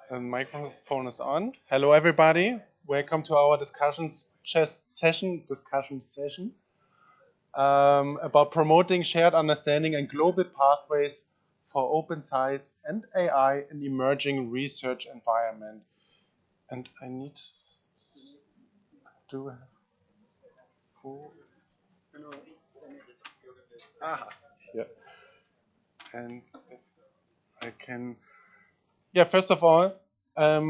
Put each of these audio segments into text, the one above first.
And microphone is on. Hello, everybody. Welcome to our discussion session about promoting shared understanding and global pathways for open science and AI in emerging research environment. And I need to have full. Yeah. And if I can. Yeah. First of all. A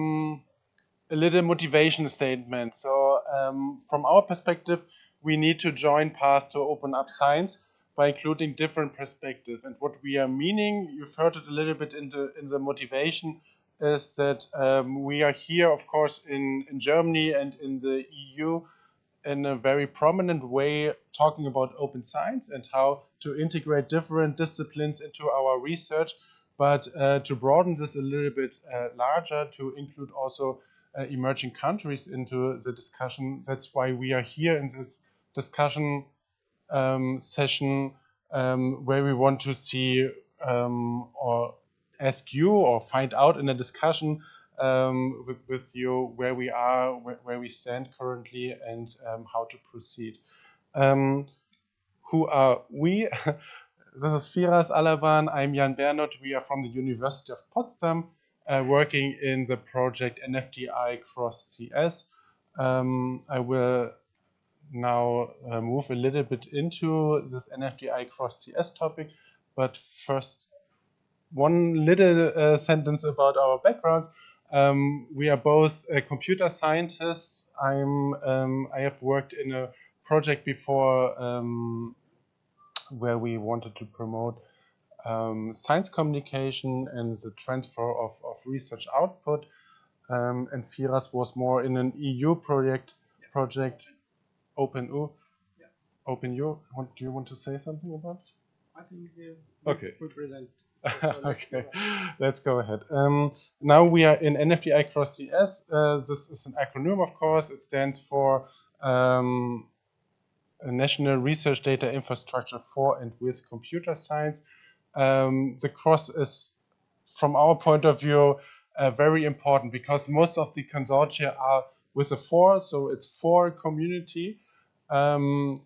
little motivation statement. So from our perspective, we need to join paths to open up science by including different perspectives. And what we are meaning, you've heard it a little bit in the motivation, is that we are here, of course, in Germany and in the EU in a very prominent way talking about open science and how to integrate different disciplines into our research, but to broaden this a little bit larger, to include also emerging countries into the discussion. That's why we are here in this discussion session where we want to see or ask you or find out in a discussion with you where we are, where we stand currently, and how to proceed. Who are we? This is Firas, Laban. I'm Jan Bernoth. We are from the University of Potsdam, working in the project NFDI Cross CS. I will now move a little bit into this NFDI Cross CS topic, but first, one little sentence about our backgrounds. We are both computer scientists. I have worked in a project before where we wanted to promote science communication and the transfer of research output. And Firas was more in an EU project. OpenU. OpenU. Do you want to say something about it? I think Okay. we present. Okay, let's go ahead. Now we are in NFDI Cross CS. This is an acronym, of course. It stands for National Research Data Infrastructure for and with Computer Science. The cross is, from our point of view, very important because most of the consortia are with a for, so it's for community. But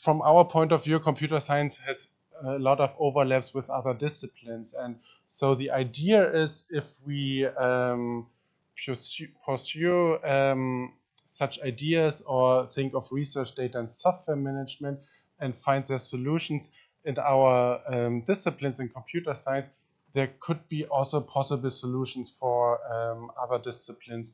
from our point of view, computer science has a lot of overlaps with other disciplines. And so the idea is if we pursue such ideas or think of research data and software management and find their solutions in our disciplines in computer science, there could be also possible solutions for other disciplines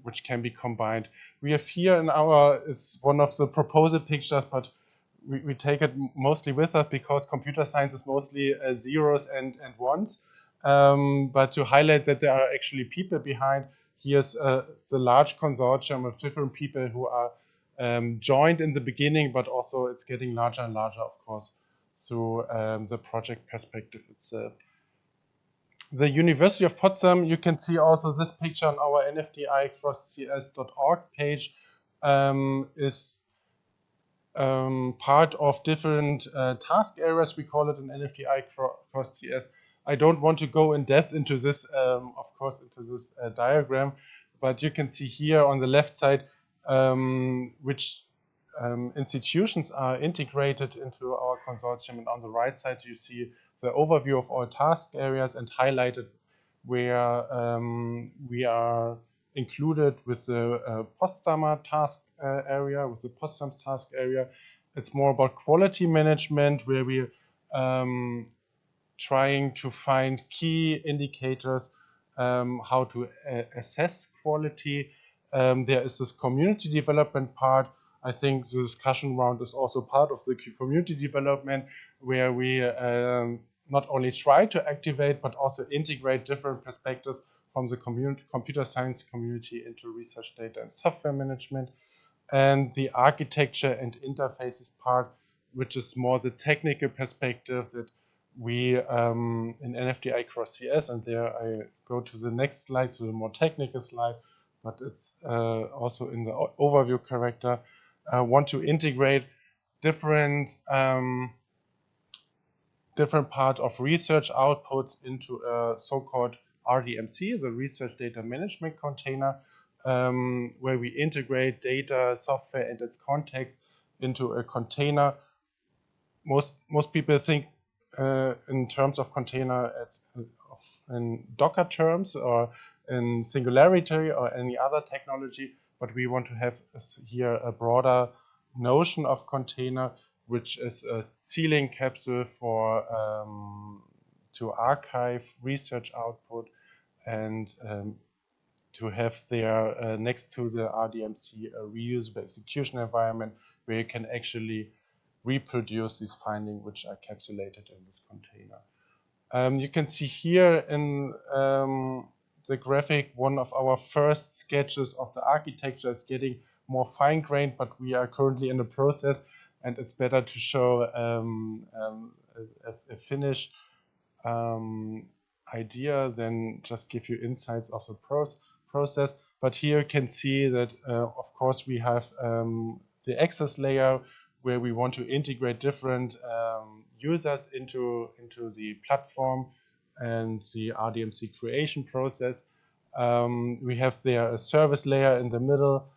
which can be combined. We have here in our, it's one of the proposal pictures, but we take it mostly with us because computer science is mostly zeros and ones. But to highlight that there are actually people behind, here's the large consortium of different people who are joined in the beginning, but also it's getting larger and larger, of course, through the project perspective itself. The University of Potsdam, you can see also this picture on our nfdi-crosscs.org page, is part of different task areas. We call it an NFDI Cross CS. I don't want to go in depth into this, of course, into this diagram, but you can see here on the left side which institutions are integrated into our consortium, and on the right side you see the overview of all task areas and highlighted where we are included with the Potsdamer task area, with the Potsdam task area. It's more about quality management, where we're trying to find key indicators how to assess quality. There is this community development part. I think the discussion round is also part of the community development, where we not only try to activate, but also integrate different perspectives from the computer science community into research data and software management. And the architecture and interfaces part, which is more the technical perspective that we in NFDI Cross CS, and there I go to the next slide, so the more technical slide, but it's also in the overview character, want to integrate different different part of research outputs into a so-called RDMC, the Research Data Management Container, where we integrate data, software, and its context into a container. Most people think in terms of container in Docker terms or in Singularity or any other technology, but we want to have here a broader notion of container, which is a sealing capsule for to archive research output and to have there next to the RDMC a reusable execution environment where you can actually reproduce these findings which are capsulated in this container. You can see here in the graphic one of our first sketches of the architecture is getting more fine-grained, but we are currently in the process, and it's better to show a finished idea than just give you insights of the process. But here you can see that, of course, we have the access layer where we want to integrate different users into the platform and the RDMC creation process. We have there a service layer in the middle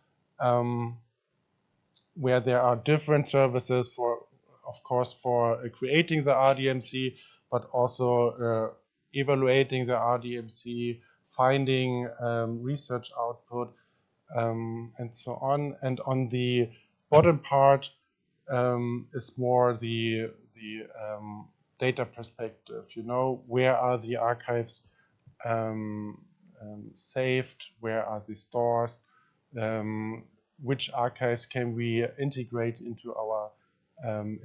where there are different services for, of course, for creating the RDMC, but also evaluating the RDMC, finding research output, and so on. And on the bottom part is more the data perspective. You know, where are the archives saved? Where are the stores? Which archives can we integrate into our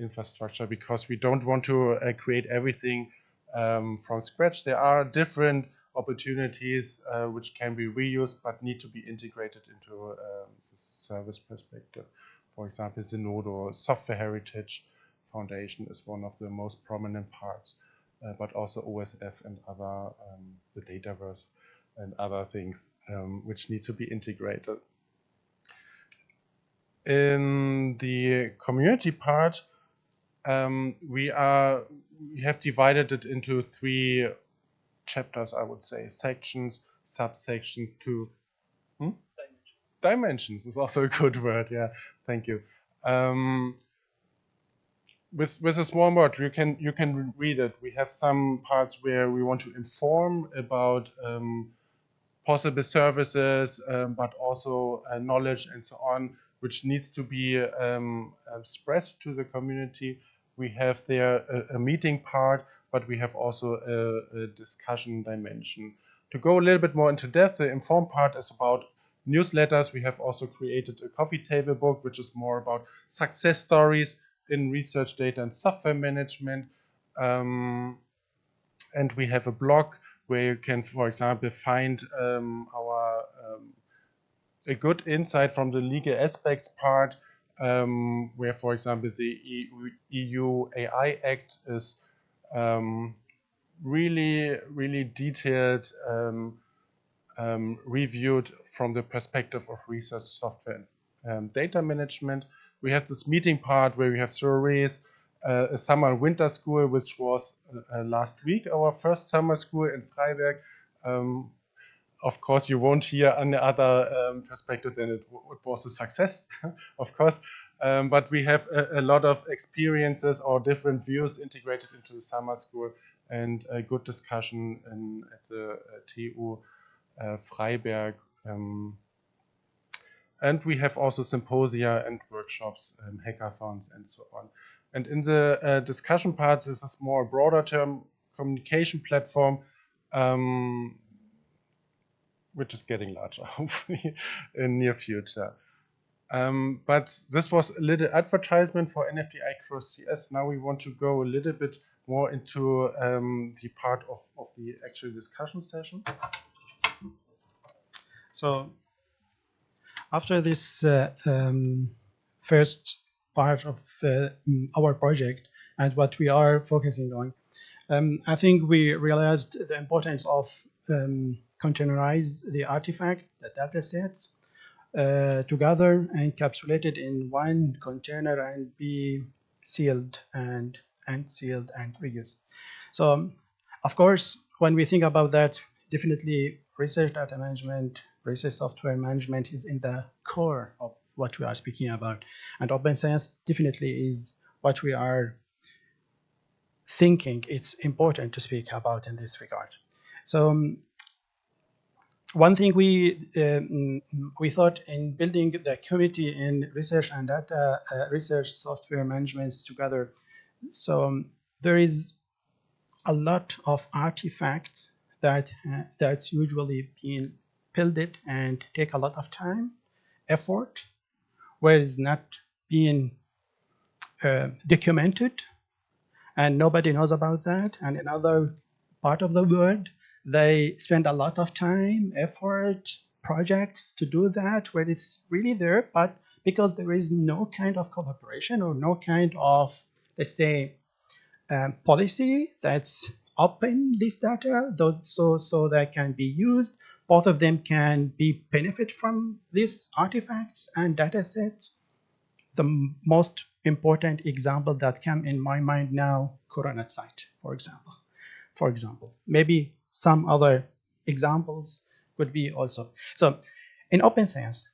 infrastructure? Because we don't want to create everything from scratch. There are different opportunities which can be reused but need to be integrated into the service perspective. For example, Zenodo Software Heritage Foundation is one of the most prominent parts, but also OSF and other, the Dataverse and other things which need to be integrated. In the community part, we have divided it into 3 chapters, I would say, sections, subsections, dimensions is also a good word. Yeah, thank you. With a small word, you can read it. We have some parts where we want to inform about possible services, but also knowledge and so on, which needs to be spread to the community. We have there a meeting part, but we have also a discussion dimension. To go a little bit more into depth, the inform part is about newsletters. We have also created a coffee table book, which is more about success stories in research data and software management. And we have a blog where you can, for example, find a good insight from the legal aspects part, where, for example, the EU AI Act is really detailed, reviewed from the perspective of research software and data management. We have this meeting part where we have surveys, a summer and winter school, which was last week, our first summer school in Freiberg. Of course, you won't hear any other perspective than it was a success, of course. But we have a lot of experiences or different views integrated into the summer school, and a good discussion at the TU Freiberg. And we have also symposia and workshops, hackathons, and so on. And in the discussion parts, this is more broader term communication platform, which is getting larger, hopefully, in near future. But this was a little advertisement for NFDI Cross CS. Now we want to go a little bit more into the part of the actual discussion session. So after this first part of our project and what we are focusing on, I think we realized the importance of containerize the artifact, the data sets, together and encapsulated in one container and be sealed and unsealed and reused. So, of course, when we think about that, definitely research data management, research software management is in the core of what we are speaking about. And open science definitely is what we are thinking it's important to speak about in this regard. So one thing we thought in building the committee in research and data research software management together. So there is a lot of artifacts that's usually being built and take a lot of time, effort, where it's not being documented, and nobody knows about that. And in other part of the world, they spend a lot of time, effort, projects to do that, where it's really there, but because there is no kind of collaboration or no kind of, let's say, policy that's open this data, so that can be used. Both of them can be benefit from these artifacts and data sets. The most important example that came in my mind now, Coronet site, for example. Maybe some other examples could be also. So in open science,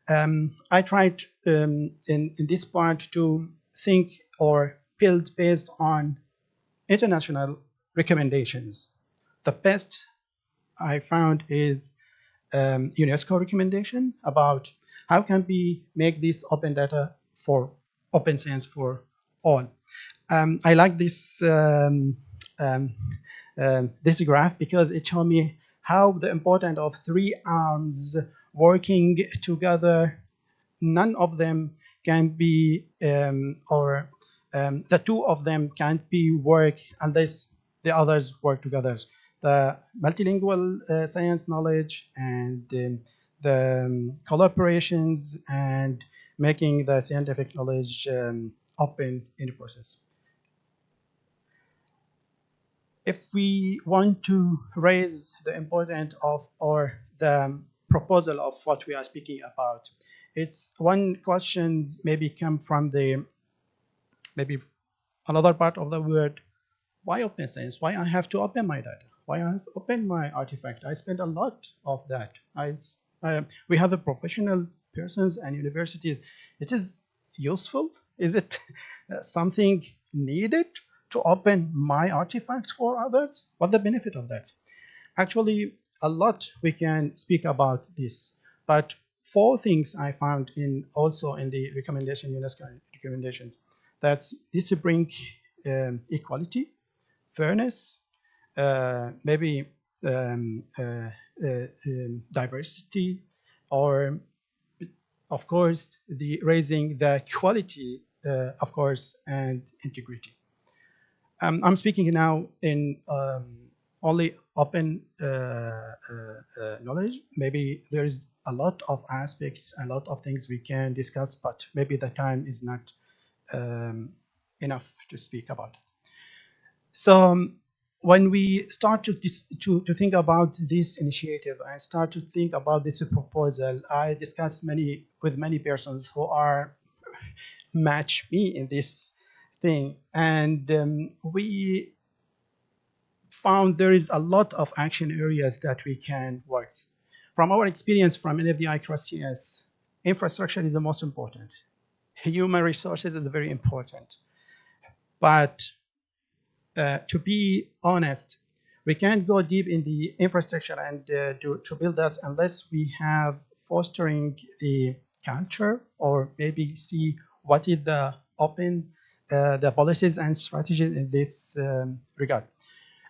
I tried in this part to think or build based on international recommendations. The best I found is UNESCO recommendation about how can we make this open data for open science for all. I like this graph because it showed me how the importance of three arms working together. None of them can be, the two of them can't be work unless the others work together. The multilingual science knowledge and the collaborations and making the scientific knowledge open in the process. If we want to raise the importance of or the proposal of what we are speaking about, it's one question maybe come from the maybe another part of the word. Why open science? Why I have to open my data? Why I have to open my artifact? I spend a lot of that. We have the professional persons and universities. It is useful. Is it something needed to open my artifacts for others? What's the benefit of that? Actually, a lot we can speak about this, but four things I found also in the UNESCO recommendations. That's this to bring equality, fairness, maybe diversity, or of course the raising the quality, of course, and integrity. I'm speaking now in only open knowledge. Maybe there's a lot of aspects, a lot of things we can discuss, but maybe the time is not enough to speak about. So when we start to think about this initiative and start to think about this proposal, I discussed with many persons who are match me in this thing, and we found there is a lot of action areas that we can work. From our experience from NFDI cross CS, infrastructure is the most important. Human resources is very important. But to be honest, we can't go deep in the infrastructure and to build that unless we have fostering the culture or maybe see what is the open the policies and strategies in this regard.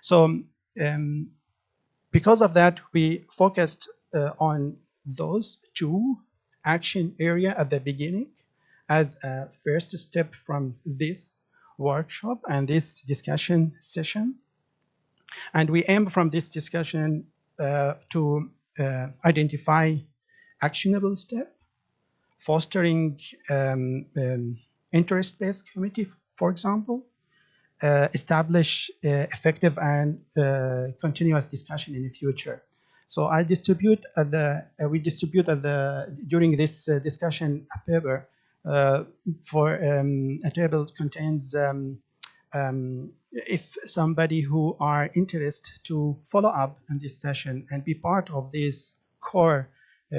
So because of that, we focused on those two action area at the beginning as a first step from this workshop and this discussion session. And we aim from this discussion to identify actionable step, fostering interest-based committee, for example, establish effective and continuous discussion in the future. So I distribute we distribute during this discussion a paper for a table contains if somebody who are interested to follow up on this session and be part of this core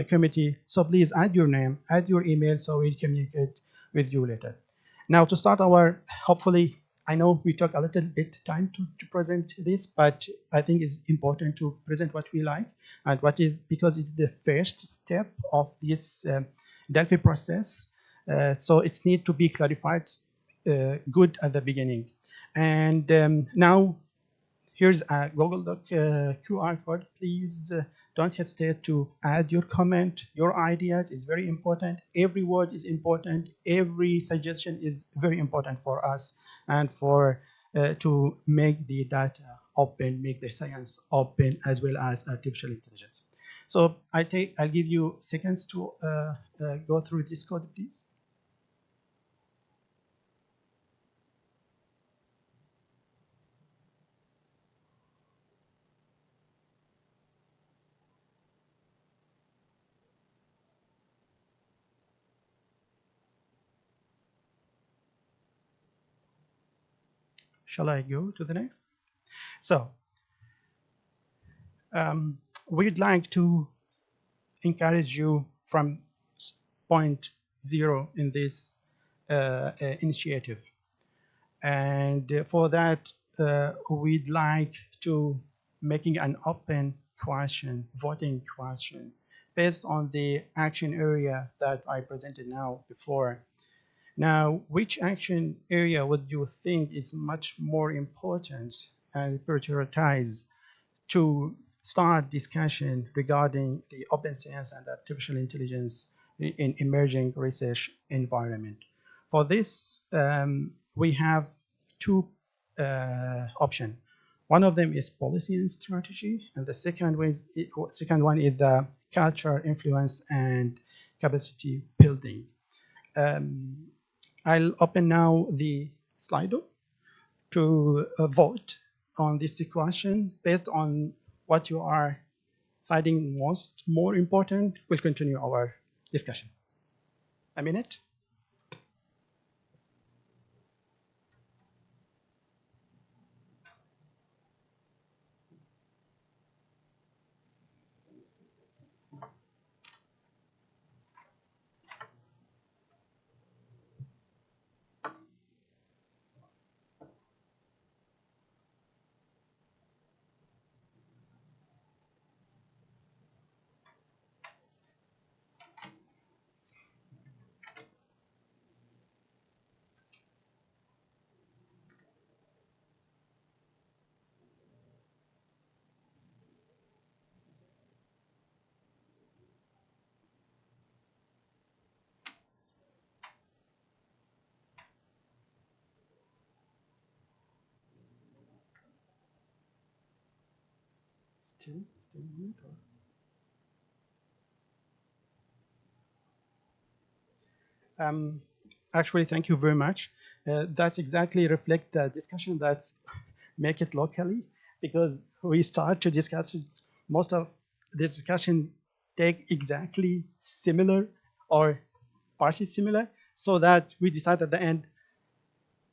committee, so please add your name, add your email, so we communicate with you later. Now to start our, hopefully, I know we took a little bit time to present this, but I think it's important to present what we like and what is, because it's the first step of this Delphi process. So it's need to be clarified good at the beginning. And now here's a Google Doc QR code. Please don't hesitate to add your comment, your ideas is very important. Every word is important. Every suggestion is very important for us and for to make the data open, make the science open, as well as artificial intelligence. So I'll give you seconds to go through this code, please. Shall I go to the next? So we'd like to encourage you from point zero in this initiative. And for that, we'd like to making an open question, voting question, based on the action area that I presented now before. Now, which action area would you think is much more important and prioritize to start discussion regarding the open science and artificial intelligence in emerging research environment? For this, we have two options. One of them is policy and strategy, and the second one is the culture, influence, and capacity building. I'll open now the Slido to vote on this question based on what you are finding more important. We'll continue our discussion. A minute. Still mute, or? Actually, thank you very much. That's exactly reflect the discussion that's make it locally, because we start to discuss it, most of the discussion take exactly similar or partly similar, so that we decide at the end,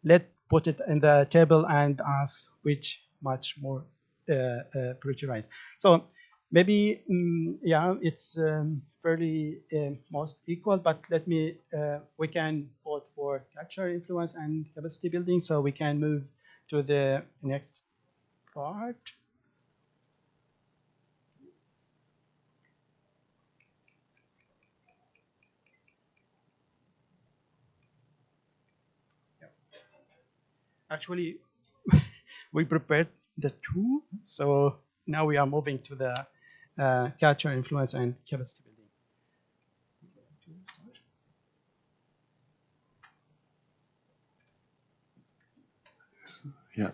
let's put it in the table and ask which much more prioritized. So maybe, yeah, it's fairly most equal, but let me, we can vote for culture, influence, and capacity building, so we can move to the next part. Yeah. Actually, we prepared the two, so now we are moving to the culture, influence, and capacity building. Yeah,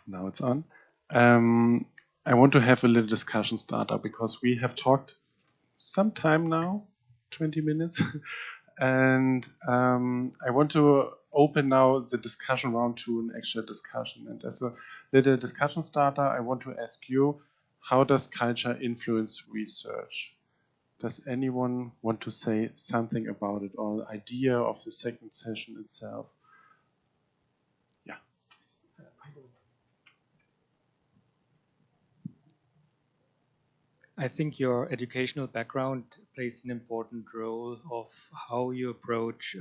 now it's on. I want to have a little discussion starter because we have talked some time now, 20 minutes, and I want to open now the discussion round to an actual discussion. And as a little discussion starter, I want to ask you, how does culture influence research? Does anyone want to say something about it, or idea of the second session itself? Yeah. I think your educational background plays an important role of how you approach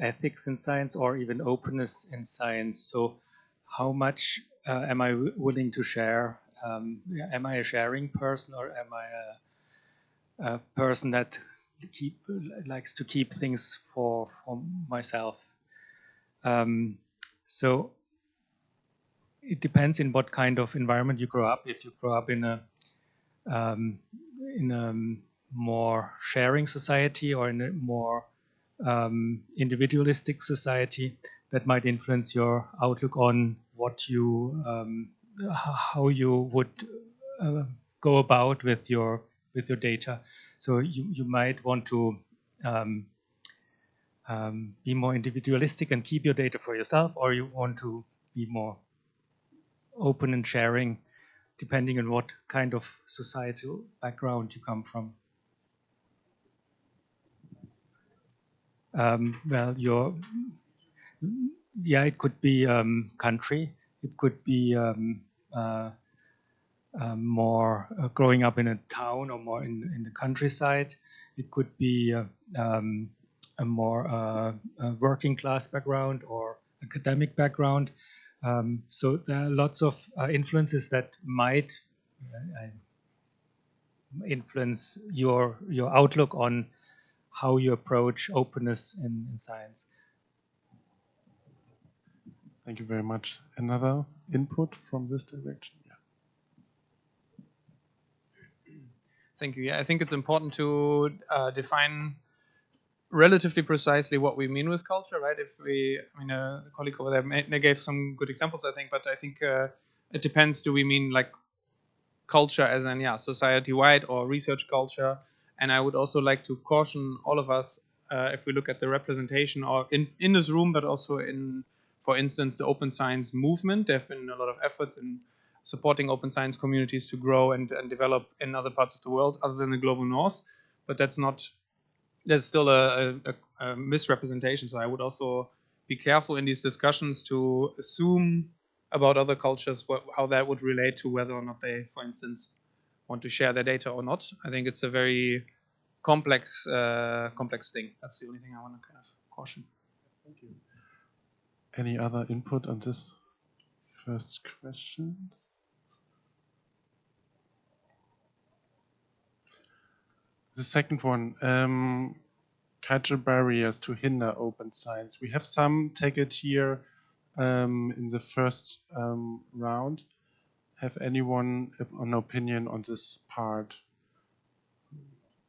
ethics in science or even openness in science. So how much am I willing to share? Am I a sharing person, or am I a person that likes to keep things for myself? So it depends in what kind of environment you grow up. If you grow up in a more sharing society or in a more individualistic society, that might influence your outlook on what you how you would go about with your data. So you might want to be more individualistic and keep your data for yourself, or you want to be more open and sharing, depending on what kind of societal background you come from. Well, it could be country. It could be more growing up in a town or more in the countryside. It could be a more working class background or academic background. So there are lots of influences that might influence your outlook on how you approach openness in science. Thank you very much. Another input from this direction? Yeah. Thank you. Yeah, I think it's important to define relatively precisely what we mean with culture, right? If we, I mean, a colleague over there gave some good examples, I think, but I think it depends. Do we mean like culture as in, yeah, society-wide or research culture? And I would also like to caution all of us, if we look at the representation or in this room, but also in, for instance, the open science movement. There have been a lot of efforts in supporting open science communities to grow and develop in other parts of the world other than the global north. But that's not, there's still a misrepresentation. So I would also be careful in these discussions to assume about other cultures how that would relate to whether or not they, for instance, want to share their data or not. I think it's a very complex thing. That's the only thing I want to kind of caution. Thank you. Any other input on this first questions? The second one, cultural barriers to hinder open science. We have some take it here in the first round. Have anyone an opinion on this part,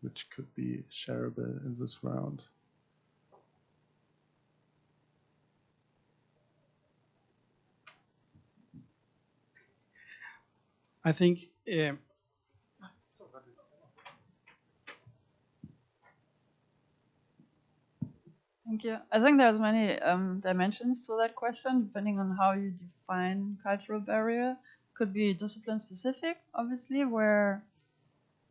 which could be shareable in this round? I think Thank you. I think there's many dimensions to that question, depending on how you define cultural barrier. Could be discipline specific, obviously, where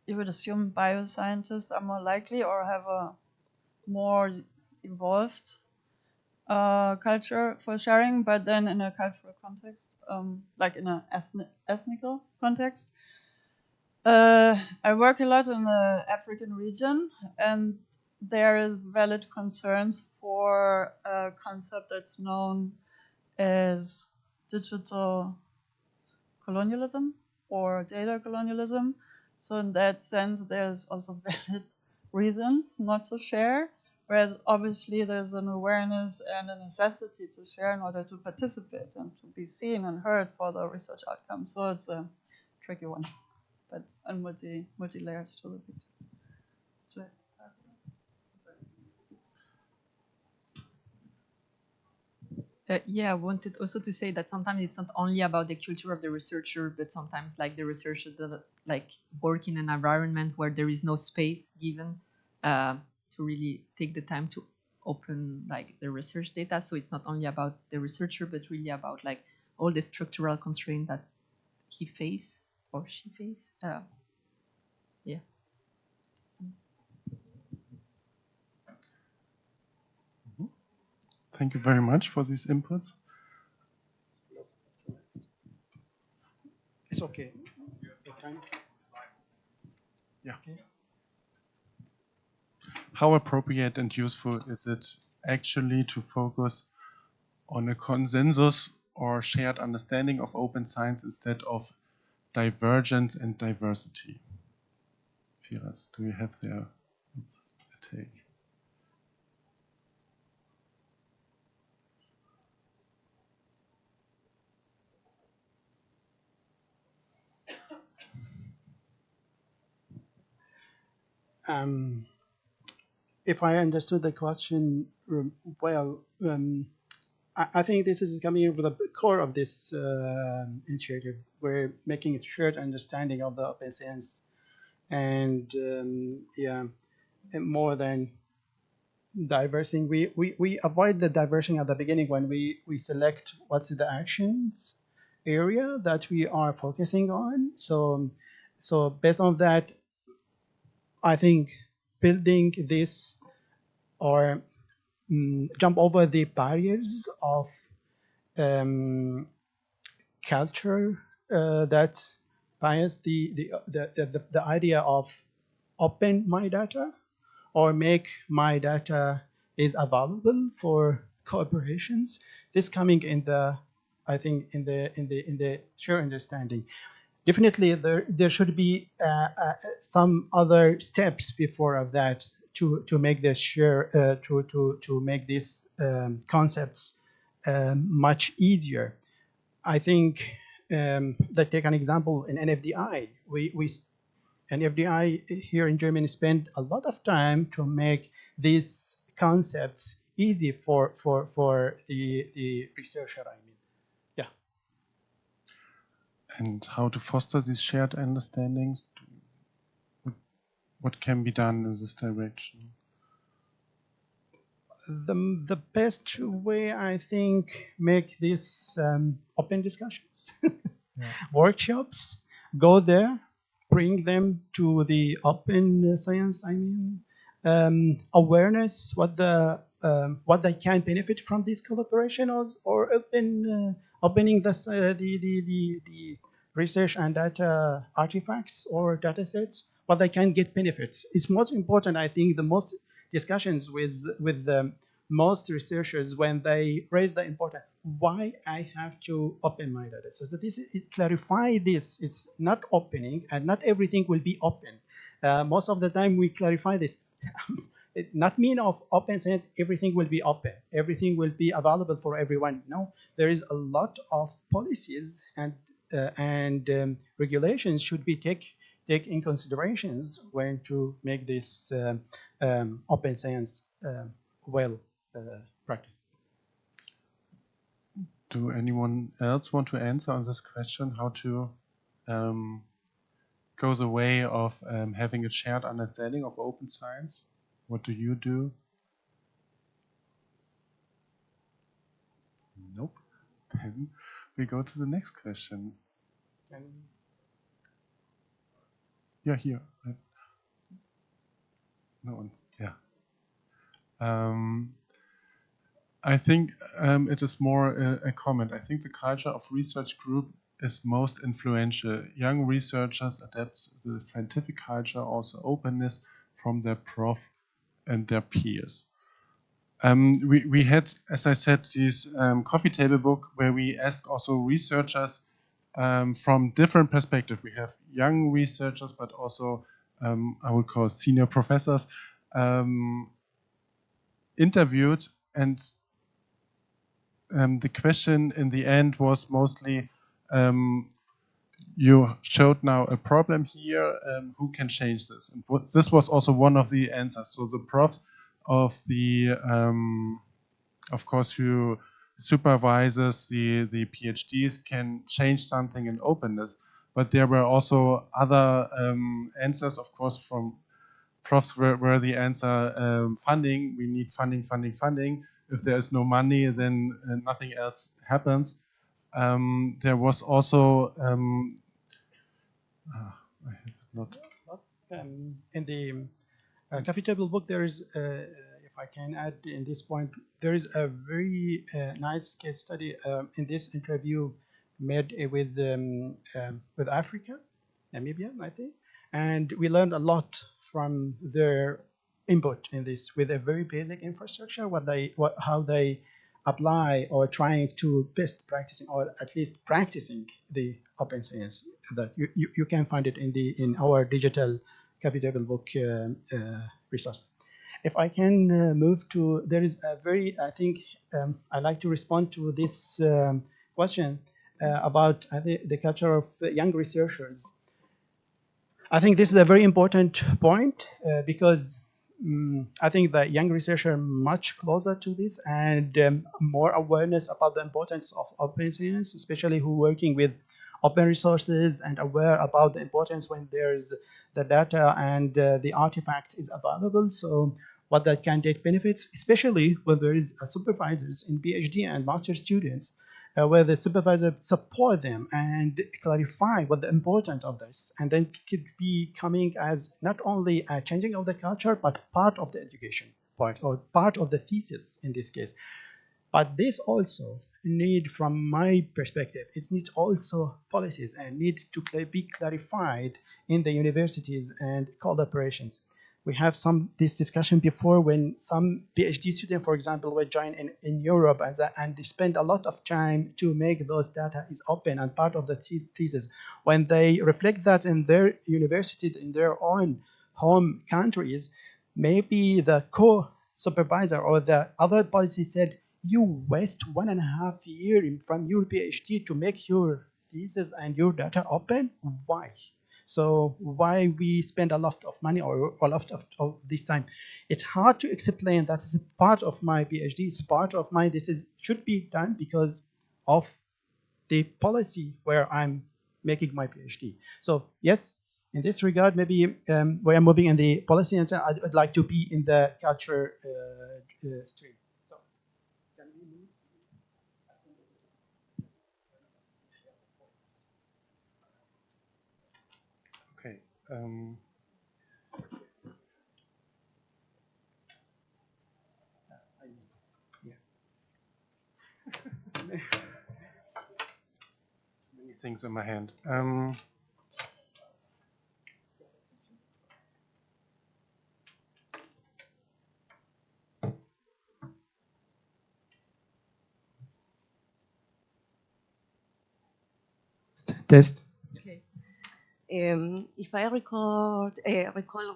you would assume bioscientists are more likely or have a more evolved culture for sharing, but then in a cultural context, like in an ethnical context. I work a lot in the African region, and there is valid concerns for a concept that's known as digital colonialism or data colonialism. So in that sense, there's also valid reasons not to share, whereas obviously there's an awareness and a necessity to share in order to participate and to be seen and heard for the research outcome. So it's a tricky one, but and multi layers to the picture. So, yeah, I wanted also to say that sometimes it's not only about the culture of the researcher, but sometimes like the researcher like work in an environment where there is no space given to really take the time to open like the research data. So it's not only about the researcher, but really about like all the structural constraints that he face or she face. Yeah. Thank you very much for these inputs. it's okay. Okay. How appropriate and useful is it actually to focus on a consensus or shared understanding of open science instead of divergence and diversity? Firas, do you have there a take? If I understood the question well, I think this is coming from the core of this initiative. We're making a shared understanding of the open science, and yeah, and more than diversing. We avoid the diversion at the beginning when we select what's the actions area that we are focusing on. So based on that, I think building this or jump over the barriers of um, culture that bias the idea of open my data or make my data is available for corporations. This coming in the, I think in the shared understanding. Definitely, there should be some other steps before of that to make this share to make these concepts much easier. I think let's take an example in NFDI. We NFDI here in Germany spend a lot of time to make these concepts easy for the researcher. I mean, yeah. And how to foster these shared understandings? What can be done in this direction? The best way, I think, make these open discussions, workshops, go there, bring them to the open science. I mean, awareness, what they can benefit from this collaboration, or opening the research and data artifacts or data sets, what they can get benefits. It's most important, I think, the most discussions with most researchers when they raise the important why I have to open my data. So that clarify this. It's not opening, and not everything will be open. Most of the time we clarify this. It not mean of open science everything will be open, everything will be available for everyone. No, there is a lot of policies and regulations should be take in considerations when to make this open science well practiced. Do anyone else want to answer on this question? How to go the way of having a shared understanding of open science? What do you do? Nope. Then we go to the next question. Yeah, here. No one. Yeah. I think it is more a comment. I think the culture of research group is most influential. Young researchers adapt the scientific culture, also openness from their prof and their peers. We had, as I said, this coffee table book where we ask also researchers from different perspectives. We have young researchers, but also I would call senior professors interviewed, and the question in the end was mostly, you showed now a problem here, who can change this? And this was also one of the answers. So the profs of the, of course, who supervises the PhDs can change something in openness. But there were also other answers, of course, from profs were the answer, funding. We need funding, funding, funding. If there is no money, then nothing else happens. There was also, I have not. In the coffee table book, there is, if I can add in this point, there is a very nice case study in this interview made with Africa, Namibia, I think. And we learned a lot from their input in this with a very basic infrastructure, how they apply or trying to best practicing or at least practicing the open science. That you can find it in our digital coffee table book resource. If I can move to, there is a very, I think, I'd like to respond to this question about the culture of young researchers. I think this is a very important point because I think that young researchers are much closer to this and more awareness about the importance of open science, especially who working with open resources and aware about the importance when there's the data and the artifacts is available. So what that can take benefits, especially when there is supervisors in PhD and master students where the supervisor support them and clarify what the importance of this, and then could be coming as not only a changing of the culture, but part of the education part or part of the thesis in this case. But this also need, from my perspective, it needs also policies and need to be clarified in the universities and collaborations. We have this discussion before when some PhD student, for example, were joined in Europe and they spend a lot of time to make those data is open and part of the thesis. When they reflect that in their universities, in their own home countries, maybe the co-supervisor or the other policy said, you waste 1.5 years from your PhD to make your thesis and your data open? Why? So why we spend a lot of money or a lot of this time? It's hard to explain. That's part of my PhD. It's part of my, should be done because of the policy where I'm making my PhD. So yes, in this regard, maybe where I'm moving in the policy answer, I'd like to be in the culture stream. So, can we move? Okay. Many things in my hand. Test. Okay. If I recall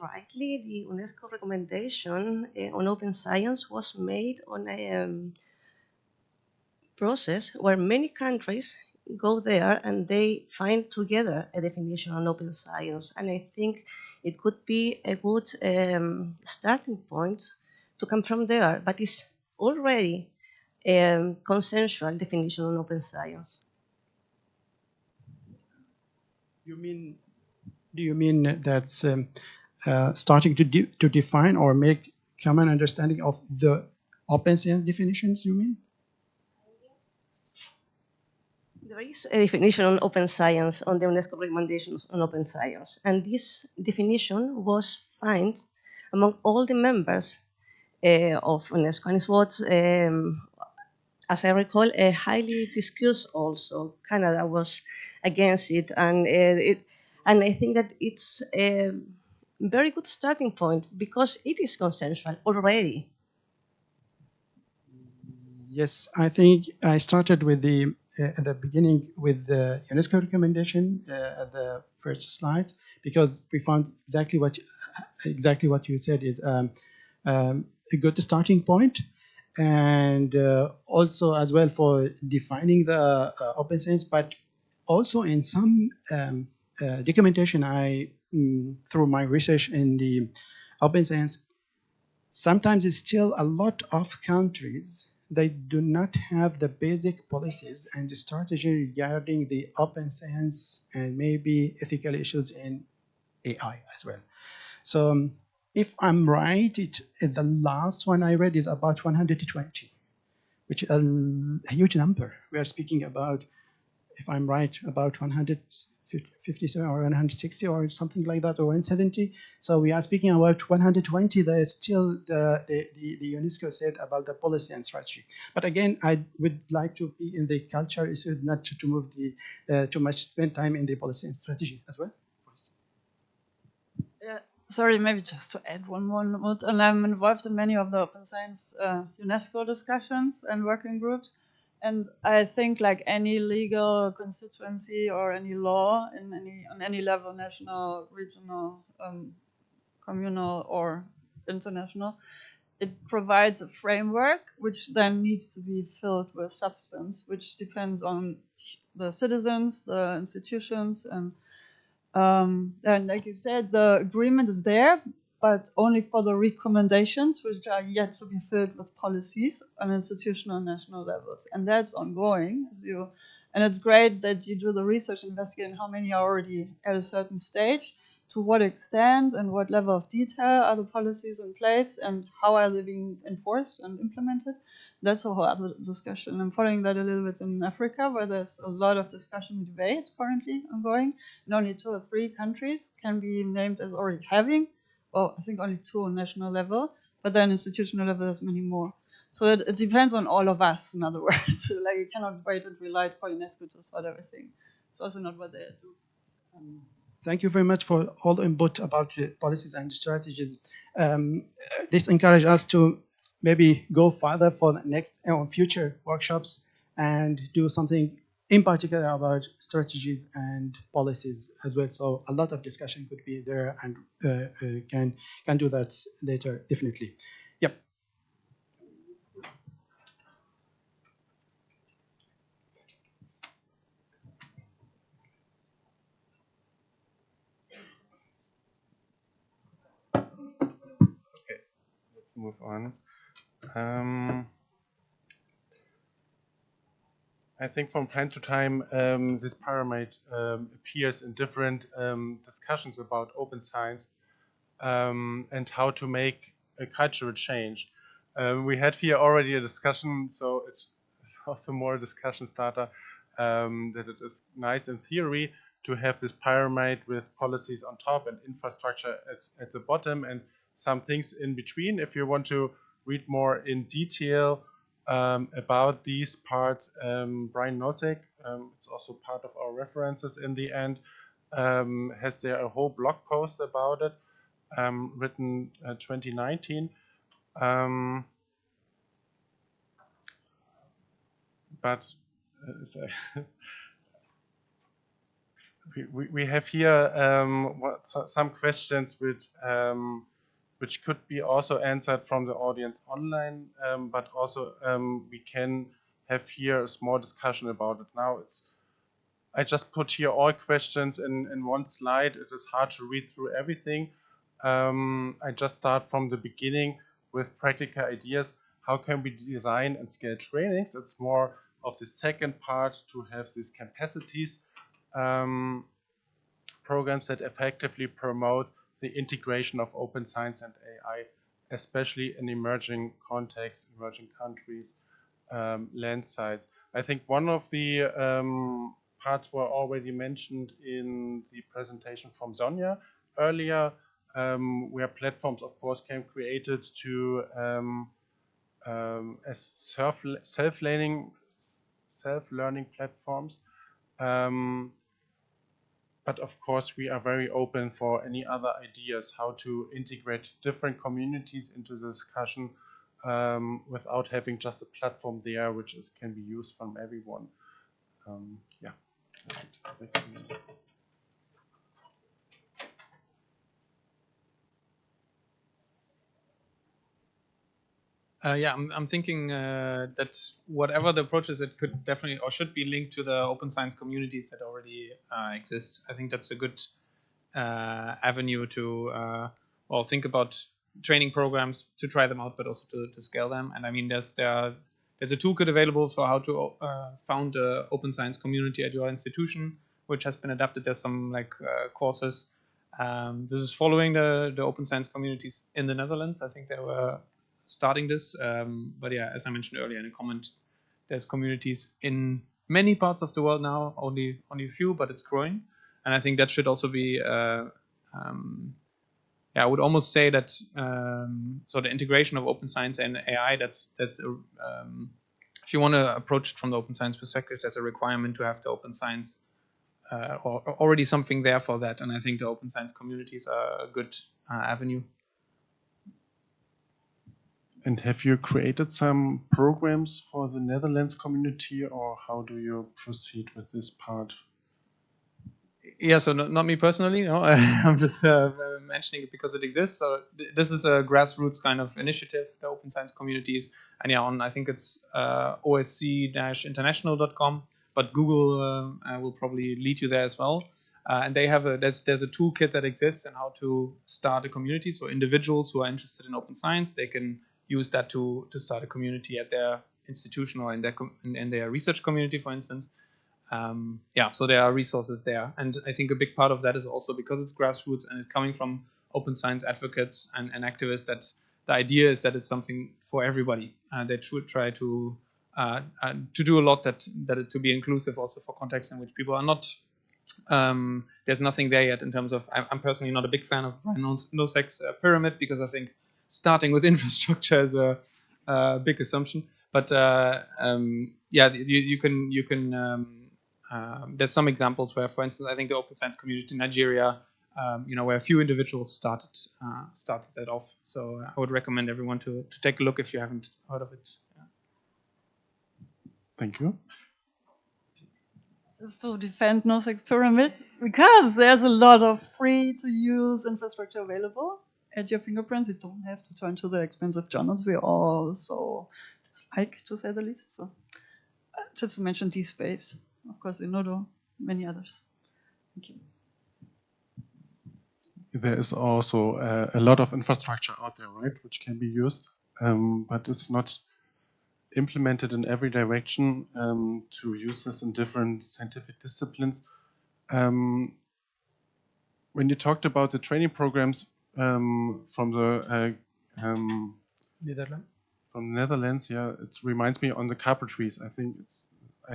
rightly, the UNESCO recommendation on open science was made on a process where many countries go there and they find together a definition on open science. And I think it could be a good starting point to come from there, but it's already a consensual definition on open science. Do you mean that's starting to define or make common understanding of the open science definitions, you mean? There is a definition on open science on the UNESCO recommendations on open science, and this definition was found among all the members of UNESCO, and it's what, as I recall, highly discussed also. Canada was against it, and I think that it's a very good starting point because it is consensual already. Yes, I think I started with at the beginning with the UNESCO recommendation at the first slides because we found exactly what you said is a good starting point, and also as well for defining the open science, but also in some documentation through my research in the open science, sometimes it's still a lot of countries they do not have the basic policies and the strategy regarding the open science and maybe ethical issues in AI as well. So if I'm right, the last one I read is about 120, which is a huge number. We are speaking about, if I'm right, about 150 or 160 or something like that, or 170. So we are speaking about 120. That is still the UNESCO said about the policy and strategy. But again, I would like to be in the culture issues, not to move too much spend time in the policy and strategy as well. sorry, maybe just to add one more note, and I'm involved in many of the open science UNESCO discussions and working groups. And I think like any legal constituency or any law on any level, national, regional, communal, or international, it provides a framework which then needs to be filled with substance, which depends on the citizens, the institutions, and like you said, the agreement is there, but only for the recommendations, which are yet to be filled with policies on institutional and national levels. And that's ongoing. And it's great that you do the research investigating how many are already at a certain stage, to what extent and what level of detail are the policies in place, and how are they being enforced and implemented. That's a whole other discussion. I'm following that a little bit in Africa, where there's a lot of discussion and debate currently ongoing. And only 2 or 3 countries can be named as already having, well, I think only 2 on national level, but then institutional level there's many more. So it depends on all of us, in other words. So, like, you cannot wait and rely for UNESCO to sort everything. It's also not what they do. Thank you very much for all the input about the policies and strategies. This encourages us to maybe go further for the next future workshops and do something in particular about strategies and policies as well. So a lot of discussion could be there, and can do that later, definitely. Yep. Move on. I think from time to time this pyramid appears in different discussions about open science and how to make a cultural change. We had here already a discussion, so it's also more a discussion starter, that it is nice in theory to have this pyramid with policies on top and infrastructure at the bottom and some things in between. If you want to read more in detail about these parts, Brian Nosek, it's also part of our references in the end, has there a whole blog post about it, written 2019. But we have here some questions which could be also answered from the audience online, but also we can have here a small discussion about it. Now I just put here all questions in one slide. It is hard to read through everything. I just start from the beginning with practical ideas. How can we design and scale trainings? It's more of the second part, to have these capacities programs that effectively promote the integration of open science and AI, especially in emerging contexts, emerging countries, land sites. I think one of the parts were already mentioned in the presentation from Sonja earlier, where platforms, of course, can be created to as self-learning platforms. But of course, we are very open for any other ideas how to integrate different communities into the discussion without having just a platform there, which can be used from everyone. Yeah. Yeah, I'm thinking that whatever the approaches, it could definitely or should be linked to the open science communities that already exist. I think that's a good avenue to well, think about training programs to try them out, but also to scale them. And I mean, there's a toolkit available for how to found an open science community at your institution, which has been adapted. There's some like courses. This is following the open science communities in the Netherlands. I think they were starting this, but yeah, as I mentioned earlier in a comment, there's communities in many parts of the world now, only a few, but it's growing, and I think that should also be yeah, I would almost say that so the integration of open science and AI, that's if you want to approach it from the open science perspective, there's a requirement to have the open science already something there for that. And I think the open science communities are a good avenue. And have you created some programs for the Netherlands community, or how do you proceed with this part? Yeah, so not me personally, no. I'm just mentioning it because it exists. So this is a grassroots kind of initiative, the open science communities. And yeah, I think it's OSC-international.com, but Google will probably lead you there as well. And they have there's a toolkit that exists on how to start a community. So individuals who are interested in open science, they can use that to start a community at their institution or in their research community, for instance. Yeah, so there are resources there. And I think a big part of that is also because it's grassroots and it's coming from open science advocates and activists, that the idea is that it's something for everybody. They should try to do a lot to be inclusive also for contexts in which people are not, there's nothing there yet in terms of, I'm personally not a big fan of Brian Nosek's pyramid, because I think starting with infrastructure is a big assumption. But yeah, you can there's some examples where, for instance, I think the open science community in Nigeria, where a few individuals started that off. So I would recommend everyone to take a look if you haven't heard of it. Yeah. Thank you. Just to defend Nosek's pyramid, because there's a lot of free-to-use infrastructure available at your fingerprints. You don't have to turn to the expensive journals we all so dislike, to say the least. So just to mention DSpace. Of course, Inodo, many others. Thank you. There is also a lot of infrastructure out there, right, which can be used, but it's not implemented in every direction to use this in different scientific disciplines. When you talked about the training programs from the Netherlands, yeah, it reminds me on the carpentries. I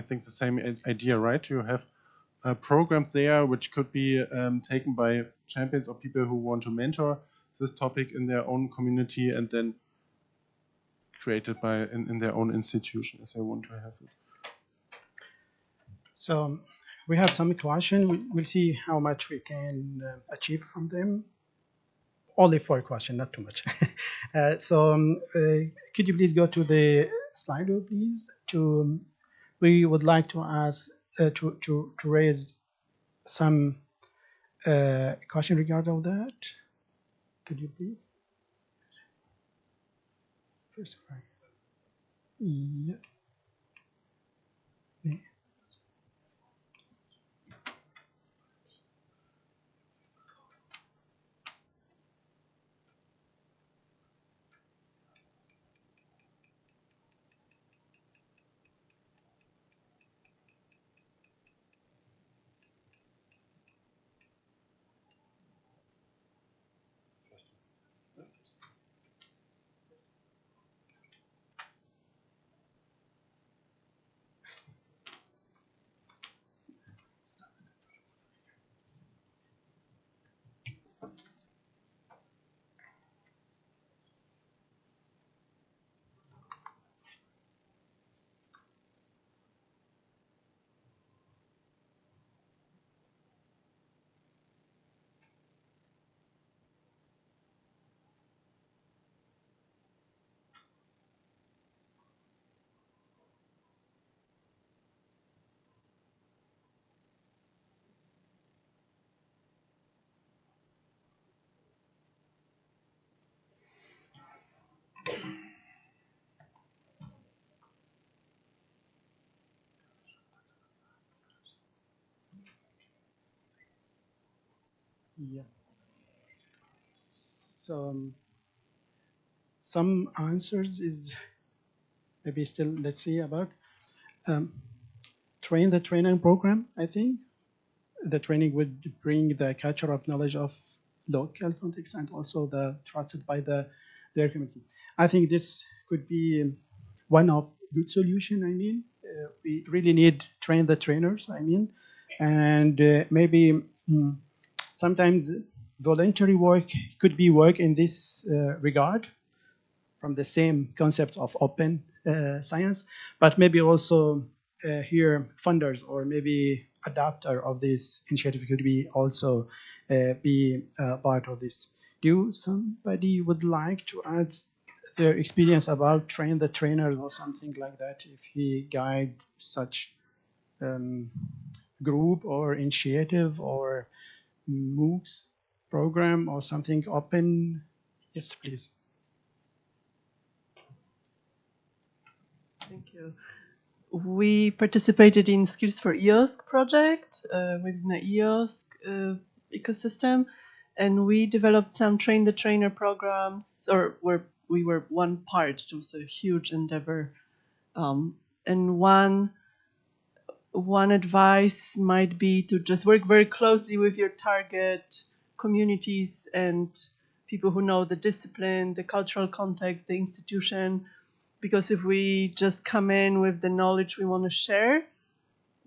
think the same idea, right? You have programs there which could be taken by champions or people who want to mentor this topic in their own community, and then created in their own institution as they want to have it. So we have some question. We'll see how much we can achieve from them. Only 4 questions, not too much. Could you please go to the slide, please? We would like to ask to raise some question regarding that. Could you please? First, yeah. Yeah. So some answers is maybe still, let's see about train the training program. I think the training would bring the culture of knowledge of local context and also the trusted by their community. I think this could be one of good solution. I mean, we really need train the trainers. I mean, and maybe sometimes voluntary work could be work in this regard, from the same concepts of open science, but maybe also here funders or maybe adapter of this initiative could be also be part of this. Do somebody would like to add their experience about train the trainers or something like that, if he guide such group or initiative or MOOCs program or something open? Yes, please. Thank you. We participated in Skills for EOSC project within the EOSC ecosystem, and we developed some train the trainer programs, or we were one part. It was a huge endeavor, and one advice might be to just work very closely with your target communities and people who know the discipline, the cultural context, the institution. Because if we just come in with the knowledge we want to share,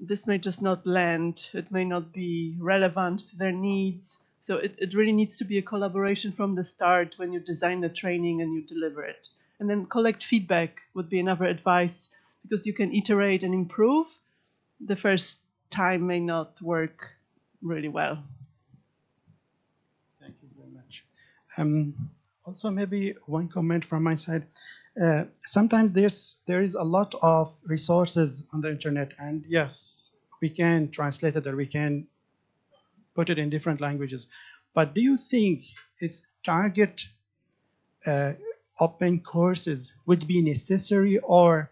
this may just not land. It may not be relevant to their needs. So it really needs to be a collaboration from the start when you design the training and you deliver it. And then collect feedback would be another advice, because you can iterate and improve. The first time may not work really well. Thank you very much. Also, maybe one comment from my side. Sometimes there is a lot of resources on the internet, and yes, we can translate it or we can put it in different languages. But do you think its target open courses would be necessary, or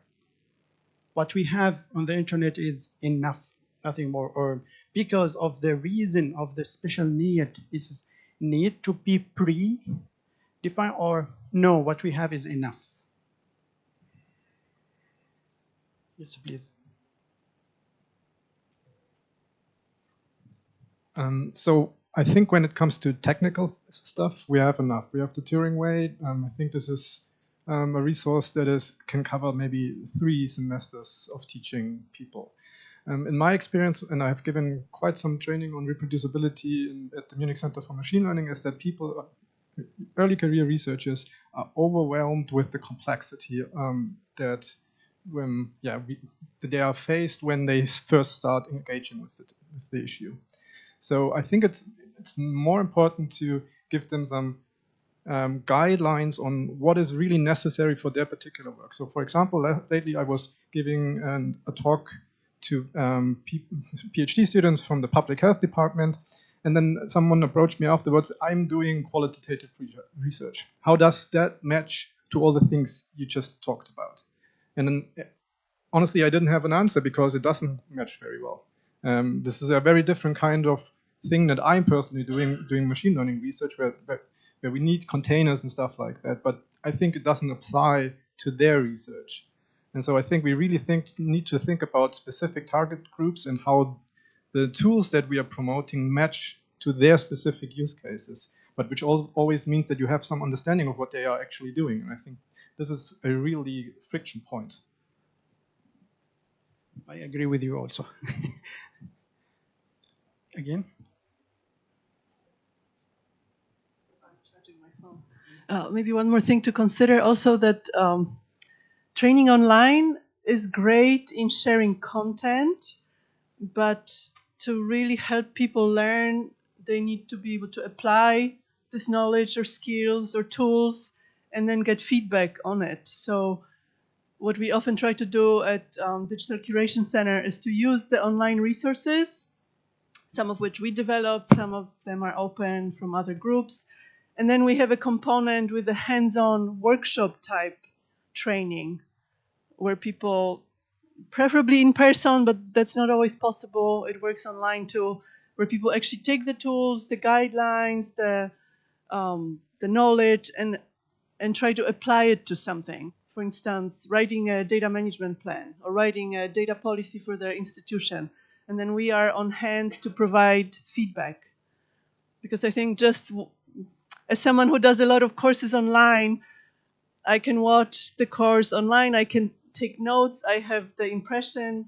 what we have on the internet is enough, nothing more? Or because of the reason of the special need, is need to be pre-defined, or no, what we have is enough? Yes, please. So I think when it comes to technical stuff, we have enough. We have the Turing weight. I think this is a resource that can cover maybe 3 semesters of teaching people. In my experience, and I've given quite some training on reproducibility at the Munich Center for Machine Learning, is that people, early career researchers, are overwhelmed with the complexity that they are faced when they first start engaging with the issue. So I think it's more important to give them some guidelines on what is really necessary for their particular work. So, for example, lately I was giving a talk to PhD students from the public health department, and then someone approached me afterwards. I'm doing qualitative research. How does that match to all the things you just talked about? And then, honestly, I didn't have an answer because it doesn't match very well. This is a very different kind of thing that I'm personally doing machine learning research, where we need containers and stuff like that. But I think it doesn't apply to their research. And so I think we really need to think about specific target groups and how the tools that we are promoting match to their specific use cases, but which always means that you have some understanding of what they are actually doing. And I think this is a really friction point. I agree with you also. Again? Maybe one more thing to consider also, that training online is great in sharing content, but to really help people learn, they need to be able to apply this knowledge or skills or tools and then get feedback on it. So what we often try to do at Digital Curation Center is to use the online resources, some of which we developed, some of them are open from other groups. And then we have a component with a hands-on workshop type training where people, preferably in person, but that's not always possible, it works online too, where people actually take the tools, the guidelines, the knowledge, and try to apply it to something. For instance, writing a data management plan or writing a data policy for their institution. And then we are on hand to provide feedback. Because I think just as someone who does a lot of courses online, I can watch the course online, I can take notes, I have the impression,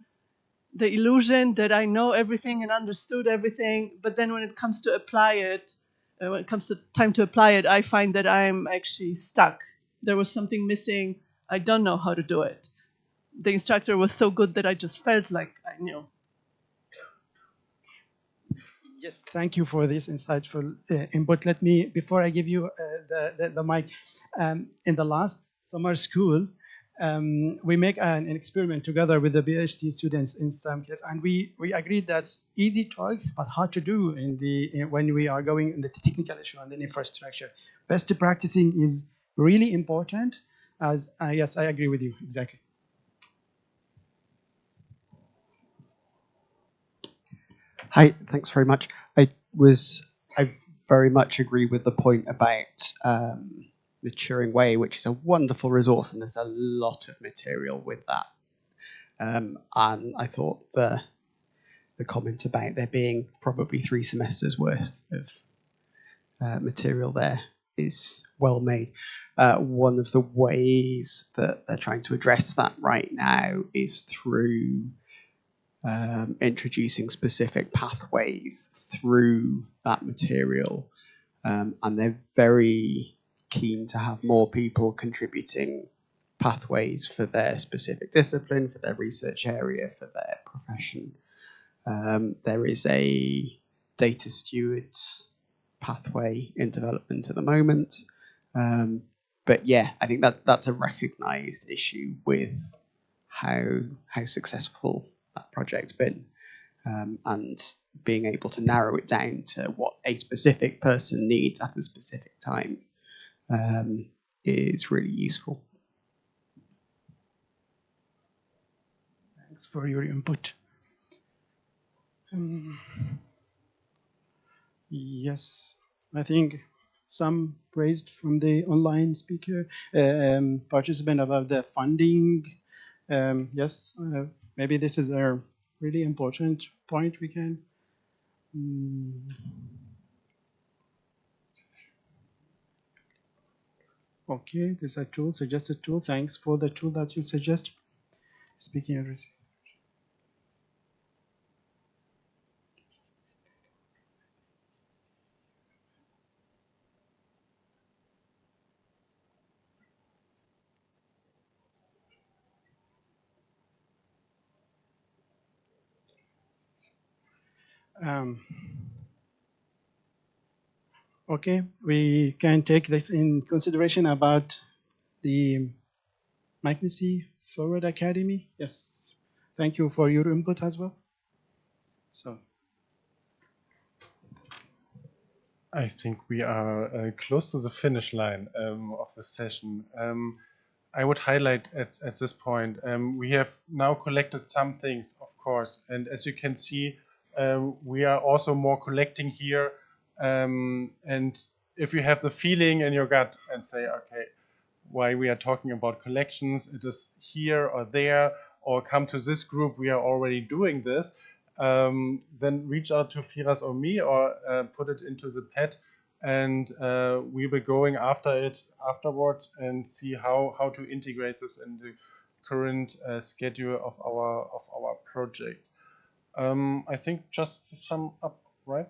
the illusion that I know everything and understood everything, but then when it comes to apply it, when it comes to time to apply it, I find that I'm actually stuck. There was something missing, I don't know how to do it. The instructor was so good that I just felt like I knew. Yes, thank you for this insightful input. Let me, before I give you the mic, in the last summer school, we make an experiment together with the PhD students in some cases, and we agreed that's easy talk, but hard to do when we are going in the technical issue and the infrastructure. Best practicing is really important. Yes, I agree with you exactly. Hi, thanks very much. I very much agree with the point about the Turing Way, which is a wonderful resource, and there's a lot of material with that. And I thought the comment about there being probably 3 semesters worth of material there is well made. One of the ways that they're trying to address that right now is through introducing specific pathways through that material, and they're very keen to have more people contributing pathways for their specific discipline, for their research area, for their profession. There is a data stewards pathway in development at the moment, but yeah, I think that's a recognised issue with how successful that project's been, and being able to narrow it down to what a specific person needs at a specific time is really useful. Thanks for your input. Yes, I think some praised from the online speaker participant about the funding. Yes, maybe this is a really important point we can. Okay, there's a tool, suggested tool. Thanks for the tool that you suggest. Speaking of receipt. Okay, we can take this in consideration about the Magnacy Forward Academy. Yes, thank you for your input as well. So, I think we are close to the finish line of the session. I would highlight at this point, we have now collected some things, of course, and as you can see, we are also more collecting here. And if you have the feeling in your gut and say, okay, why we are talking about collections, it is here or there, or come to this group, we are already doing this, then reach out to Firas or me, or put it into the pad, and we will be going after it afterwards and see how to integrate this in the current schedule of our project. I think just to sum up, right?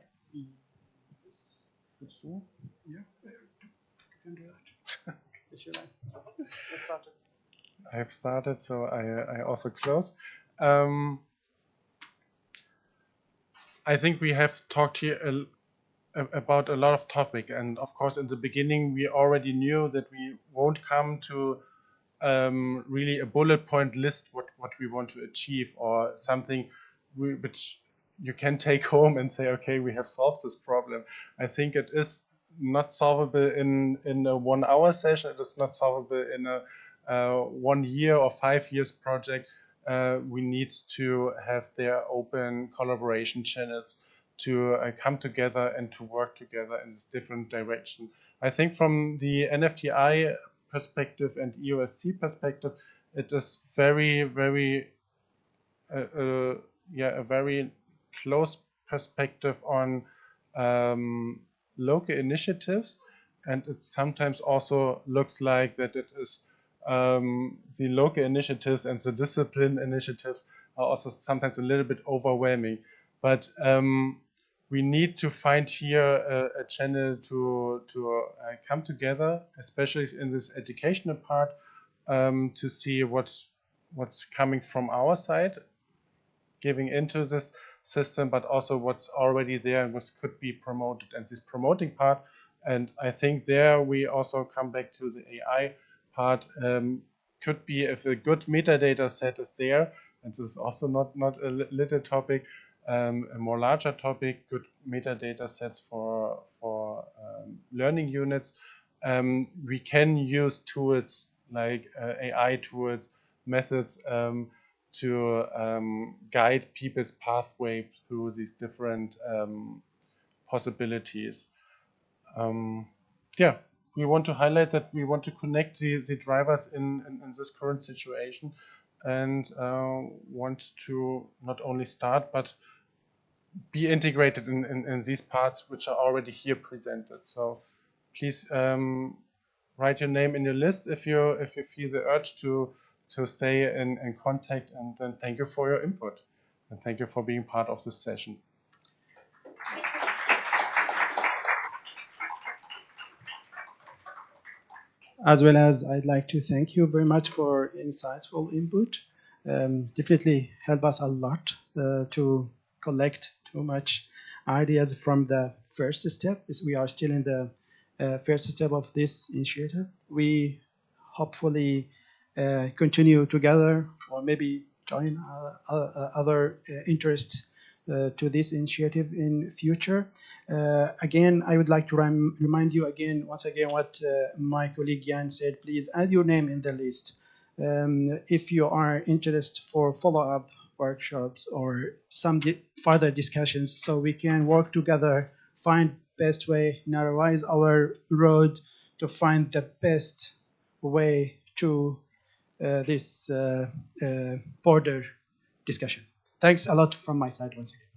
yeah, you can do that. Let's start it. I have started, so I also close. I think we have talked here about a lot of topic, and of course in the beginning we already knew that we won't come to really a bullet point list what we want to achieve, or something which you can take home and say, okay, we have solved this problem. I think it is not solvable in a 1 hour session. It is not solvable in a 1 year or 5 years project. We need to have their open collaboration channels to come together and to work together in this different direction. I think from the NFTI perspective and EOSC perspective, it is very, very, a very close perspective on local initiatives, and it sometimes also looks like that it is the local initiatives and the discipline initiatives are also sometimes a little bit overwhelming. But we need to find here a channel to come together, especially in this educational part, to see what's coming from our side, giving into this system, but also what's already there and what could be promoted, and this promoting part. And I think there we also come back to the AI part. Could be if a good metadata set is there, and this is also not a little topic, a more larger topic, good metadata sets for learning units. We can use tools like AI tools, methods to guide people's pathway through these different possibilities. Yeah, we want to highlight that we want to connect the drivers in this current situation, and want to not only start but be integrated in these parts which are already here presented. So please write your name in your list if you feel the urge to stay in contact, and then thank you for your input, and thank you for being part of this session. As well as I'd like to thank you very much for insightful input. Definitely help us a lot to collect too much ideas from the first step. We are still in the first step of this initiative. We hopefully continue together, or maybe join other interests to this initiative in future. Again, I would like to remind you again, once again, what my colleague Jan said. Please add your name in the list. If you are interested for follow-up workshops or some further discussions, so we can work together, find best way, narrowize our road to find the best way to this border discussion. Thanks a lot from my side once again.